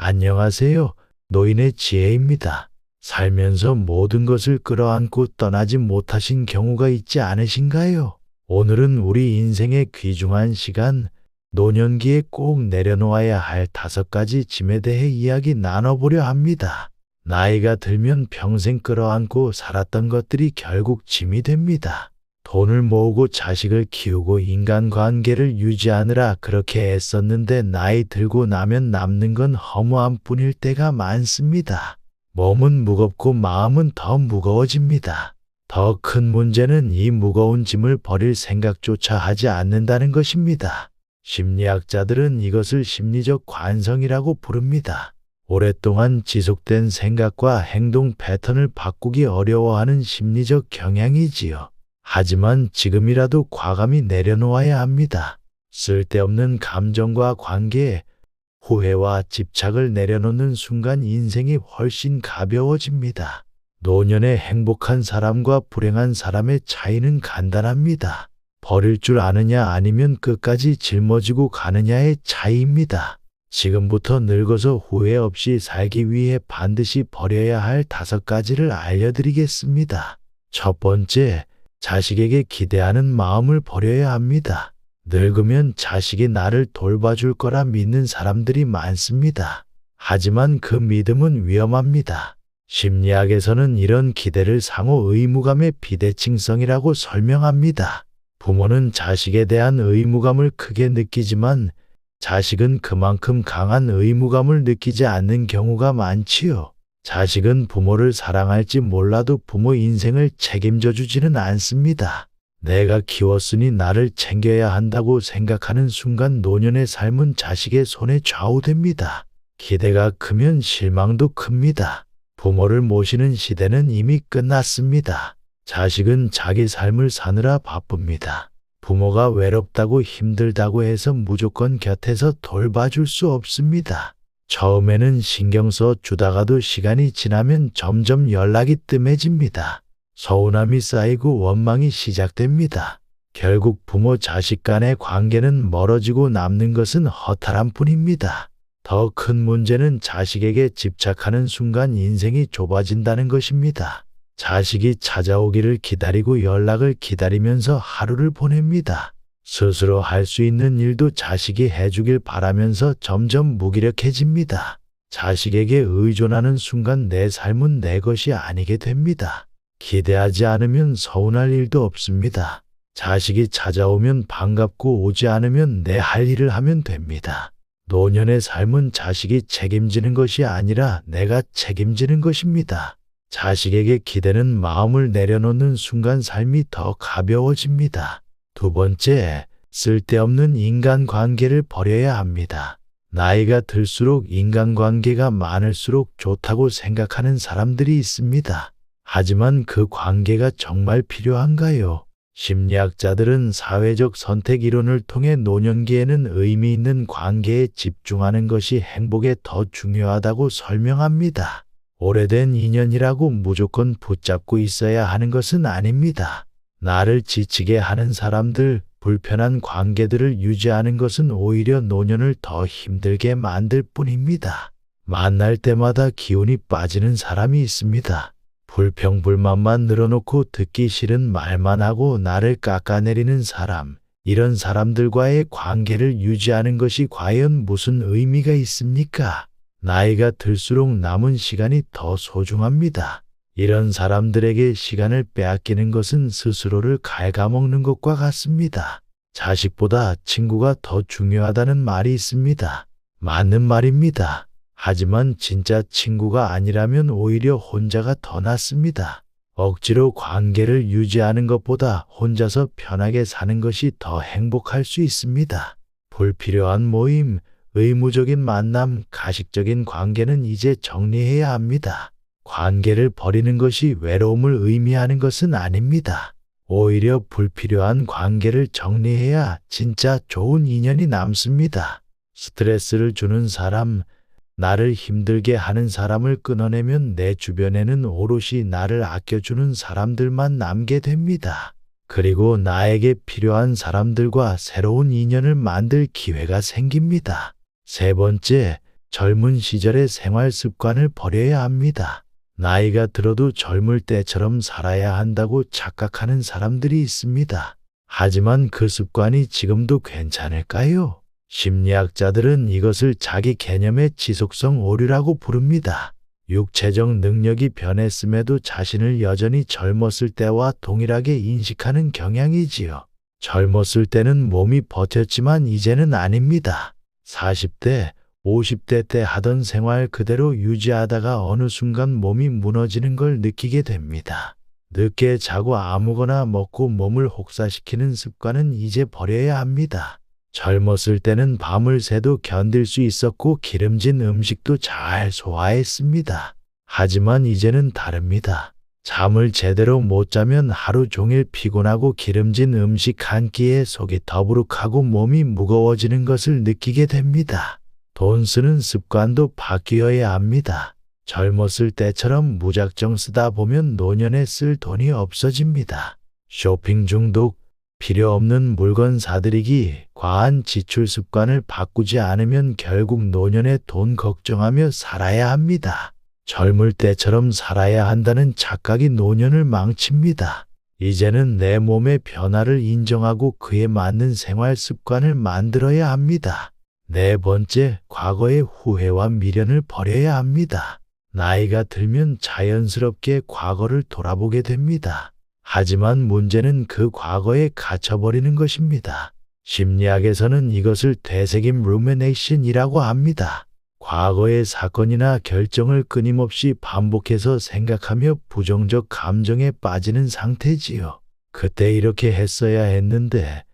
안녕하세요. 노인의 지혜입니다. 살면서 모든 것을 끌어안고 떠나지 못하신 경우가 있지 않으신가요? 오늘은 우리 인생의 귀중한 시간, 노년기에 꼭 내려놓아야 할 5가지 짐에 대해 이야기 나눠보려 합니다. 나이가 들면 평생 끌어안고 살았던 것들이 결국 짐이 됩니다. 돈을 모으고 자식을 키우고 인간관계를 유지하느라 그렇게 애썼는데 나이 들고 나면 남는 건 허무함 뿐일 때가 많습니다. 몸은 무겁고 마음은 더 무거워집니다. 더 큰 문제는 이 무거운 짐을 버릴 생각조차 하지 않는다는 것입니다. 심리학자들은 이것을 심리적 관성이라고 부릅니다. 오랫동안 지속된 생각과 행동 패턴을 바꾸기 어려워하는 심리적 경향이지요. 하지만 지금이라도 과감히 내려놓아야 합니다. 쓸데없는 감정과 관계, 후회와 집착을 내려놓는 순간 인생이 훨씬 가벼워집니다. 노년의 행복한 사람과 불행한 사람의 차이는 간단합니다. 버릴 줄 아느냐 아니면 끝까지 짊어지고 가느냐의 차이입니다. 지금부터 늙어서 후회 없이 살기 위해 반드시 버려야 할 5가지를 알려드리겠습니다. 첫 번째, 자식에게 기대하는 마음을 버려야 합니다. 늙으면 자식이 나를 돌봐줄 거라 믿는 사람들이 많습니다. 하지만 그 믿음은 위험합니다. 심리학에서는 이런 기대를 상호 의무감의 비대칭성이라고 설명합니다. 부모는 자식에 대한 의무감을 크게 느끼지만 자식은 그만큼 강한 의무감을 느끼지 않는 경우가 많지요. 자식은 부모를 사랑할지 몰라도 부모 인생을 책임져 주지는 않습니다. 내가 키웠으니 나를 챙겨야 한다고 생각하는 순간 노년의 삶은 자식의 손에 좌우됩니다. 기대가 크면 실망도 큽니다. 부모를 모시는 시대는 이미 끝났습니다. 자식은 자기 삶을 사느라 바쁩니다. 부모가 외롭다고 힘들다고 해서 무조건 곁에서 돌봐줄 수 없습니다. 처음에는 신경 써 주다가도 시간이 지나면 점점 연락이 뜸해집니다. 서운함이 쌓이고 원망이 시작됩니다. 결국 부모 자식 간의 관계는 멀어지고 남는 것은 허탈함 뿐입니다. 더 큰 문제는 자식에게 집착하는 순간 인생이 좁아진다는 것입니다. 자식이 찾아오기를 기다리고 연락을 기다리면서 하루를 보냅니다. 스스로 할 수 있는 일도 자식이 해주길 바라면서 점점 무기력해집니다. 자식에게 의존하는 순간 내 삶은 내 것이 아니게 됩니다. 기대하지 않으면 서운할 일도 없습니다. 자식이 찾아오면 반갑고 오지 않으면 내 할 일을 하면 됩니다. 노년의 삶은 자식이 책임지는 것이 아니라 내가 책임지는 것입니다. 자식에게 기대는 마음을 내려놓는 순간 삶이 더 가벼워집니다. 두 번째, 쓸데없는 인간관계를 버려야 합니다. 나이가 들수록 인간관계가 많을수록 좋다고 생각하는 사람들이 있습니다. 하지만 그 관계가 정말 필요한가요? 심리학자들은 사회적 선택 이론을 통해 노년기에는 의미 있는 관계에 집중하는 것이 행복에 더 중요하다고 설명합니다. 오래된 인연이라고 무조건 붙잡고 있어야 하는 것은 아닙니다. 나를 지치게 하는 사람들, 불편한 관계들을 유지하는 것은 오히려 노년을 더 힘들게 만들 뿐입니다. 만날 때마다 기운이 빠지는 사람이 있습니다. 불평불만만 늘어놓고 듣기 싫은 말만 하고 나를 깎아내리는 사람, 이런 사람들과의 관계를 유지하는 것이 과연 무슨 의미가 있습니까? 나이가 들수록 남은 시간이 더 소중합니다. 이런 사람들에게 시간을 빼앗기는 것은 스스로를 갉아먹는 것과 같습니다. 자식보다 친구가 더 중요하다는 말이 있습니다. 맞는 말입니다. 하지만 진짜 친구가 아니라면 오히려 혼자가 더 낫습니다. 억지로 관계를 유지하는 것보다 혼자서 편하게 사는 것이 더 행복할 수 있습니다. 불필요한 모임, 의무적인 만남, 가식적인 관계는 이제 정리해야 합니다. 관계를 버리는 것이 외로움을 의미하는 것은 아닙니다. 오히려 불필요한 관계를 정리해야 진짜 좋은 인연이 남습니다. 스트레스를 주는 사람, 나를 힘들게 하는 사람을 끊어내면 내 주변에는 오롯이 나를 아껴주는 사람들만 남게 됩니다. 그리고 나에게 필요한 사람들과 새로운 인연을 만들 기회가 생깁니다. 세 번째, 젊은 시절의 생활 습관을 버려야 합니다. 나이가 들어도 젊을 때처럼 살아야 한다고 착각하는 사람들이 있습니다. 하지만 그 습관이 지금도 괜찮을까요? 심리학자들은 이것을 자기 개념의 지속성 오류라고 부릅니다. 육체적 능력이 변했음에도 자신을 여전히 젊었을 때와 동일하게 인식하는 경향이지요. 젊었을 때는 몸이 버텼지만 이제는 아닙니다. 40대, 50대 때 하던 생활 그대로 유지하다가 어느 순간 몸이 무너지는 걸 느끼게 됩니다. 늦게 자고 아무거나 먹고 몸을 혹사시키는 습관은 이제 버려야 합니다. 젊었을 때는 밤을 새도 견딜 수 있었고 기름진 음식도 잘 소화했습니다. 하지만 이제는 다릅니다. 잠을 제대로 못 자면 하루 종일 피곤하고 기름진 음식 한 끼에 속이 더부룩하고 몸이 무거워지는 것을 느끼게 됩니다. 돈 쓰는 습관도 바뀌어야 합니다. 젊었을 때처럼 무작정 쓰다 보면 노년에 쓸 돈이 없어집니다. 쇼핑 중독, 필요 없는 물건 사들이기, 과한 지출 습관을 바꾸지 않으면 결국 노년에 돈 걱정하며 살아야 합니다. 젊을 때처럼 살아야 한다는 착각이 노년을 망칩니다. 이제는 내 몸의 변화를 인정하고 그에 맞는 생활 습관을 만들어야 합니다. 네 번째, 과거의 후회와 미련을 버려야 합니다. 나이가 들면 자연스럽게 과거를 돌아보게 됩니다. 하지만 문제는 그 과거에 갇혀버리는 것입니다. 심리학에서는 이것을 되새김 루미네이션이라고 합니다. 과거의 사건이나 결정을 끊임없이 반복해서 생각하며 부정적 감정에 빠지는 상태지요. 그때 이렇게 했어야 했는데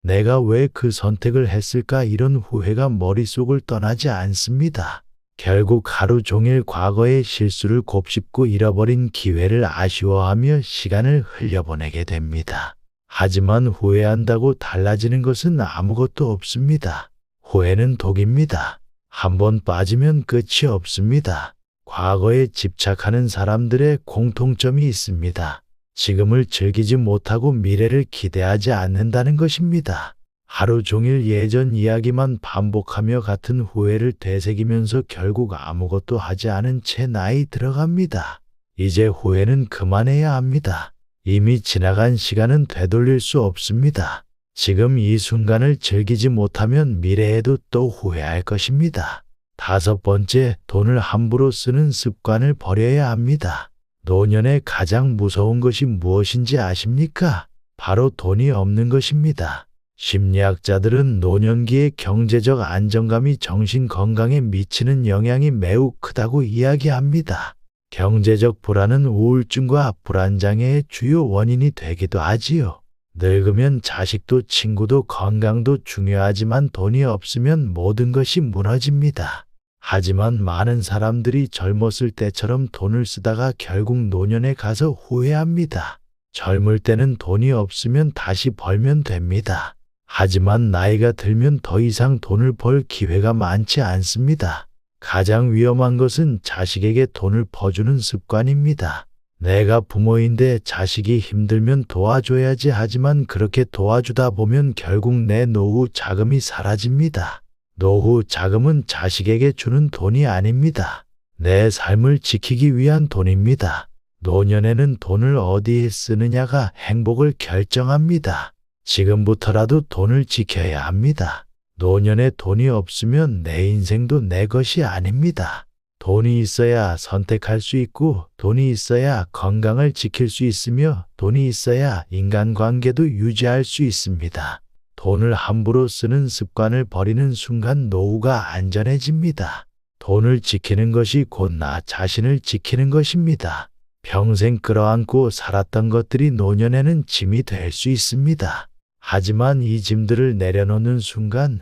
내가 왜 그 선택을 했을까, 이런 후회가 머릿속을 떠나지 않습니다. 결국 하루 종일 과거의 실수를 곱씹고 잃어버린 기회를 아쉬워하며 시간을 흘려보내게 됩니다. 하지만 후회한다고 달라지는 것은 아무것도 없습니다. 후회는 독입니다. 한번 빠지면 끝이 없습니다. 과거에 집착하는 사람들의 공통점이 있습니다. 지금을 즐기지 못하고 미래를 기대하지 않는다는 것입니다. 하루 종일 예전 이야기만 반복하며 같은 후회를 되새기면서 결국 아무것도 하지 않은 채 나이 들어갑니다. 이제 후회는 그만해야 합니다. 이미 지나간 시간은 되돌릴 수 없습니다. 지금 이 순간을 즐기지 못하면 미래에도 또 후회할 것입니다. 다섯 번째, 돈을 함부로 쓰는 습관을 버려야 합니다. 노년에 가장 무서운 것이 무엇인지 아십니까? 바로 돈이 없는 것입니다. 심리학자들은 노년기의 경제적 안정감이 정신 건강에 미치는 영향이 매우 크다고 이야기합니다. 경제적 불안은 우울증과 불안장애의 주요 원인이 되기도 하지요. 늙으면 자식도 친구도 건강도 중요하지만 돈이 없으면 모든 것이 무너집니다. 하지만 많은 사람들이 젊었을 때처럼 돈을 쓰다가 결국 노년에 가서 후회합니다. 젊을 때는 돈이 없으면 다시 벌면 됩니다. 하지만 나이가 들면 더 이상 돈을 벌 기회가 많지 않습니다. 가장 위험한 것은 자식에게 돈을 퍼주는 습관입니다. 내가 부모인데 자식이 힘들면 도와줘야지 하지만 그렇게 도와주다 보면 결국 내 노후 자금이 사라집니다. 노후 자금은 자식에게 주는 돈이 아닙니다. 내 삶을 지키기 위한 돈입니다. 노년에는 돈을 어디에 쓰느냐가 행복을 결정합니다. 지금부터라도 돈을 지켜야 합니다. 노년에 돈이 없으면 내 인생도 내 것이 아닙니다. 돈이 있어야 선택할 수 있고, 돈이 있어야 건강을 지킬 수 있으며, 돈이 있어야 인간관계도 유지할 수 있습니다. 돈을 함부로 쓰는 습관을 버리는 순간 노후가 안전해집니다. 돈을 지키는 것이 곧 나 자신을 지키는 것입니다. 평생 끌어안고 살았던 것들이 노년에는 짐이 될 수 있습니다. 하지만 이 짐들을 내려놓는 순간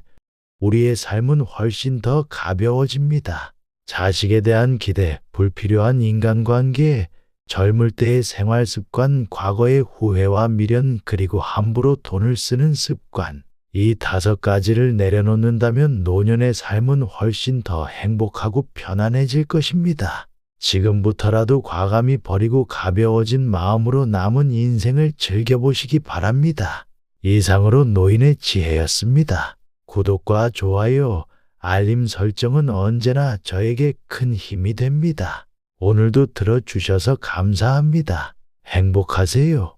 우리의 삶은 훨씬 더 가벼워집니다. 자식에 대한 기대, 불필요한 인간관계, 젊을 때의 생활 습관, 과거의 후회와 미련, 그리고 함부로 돈을 쓰는 습관. 이 5가지를 내려놓는다면 노년의 삶은 훨씬 더 행복하고 편안해질 것입니다. 지금부터라도 과감히 버리고 가벼워진 마음으로 남은 인생을 즐겨보시기 바랍니다. 이상으로 노인의 지혜였습니다. 구독과 좋아요, 알림 설정은 언제나 저에게 큰 힘이 됩니다. 오늘도 들어주셔서 감사합니다. 행복하세요.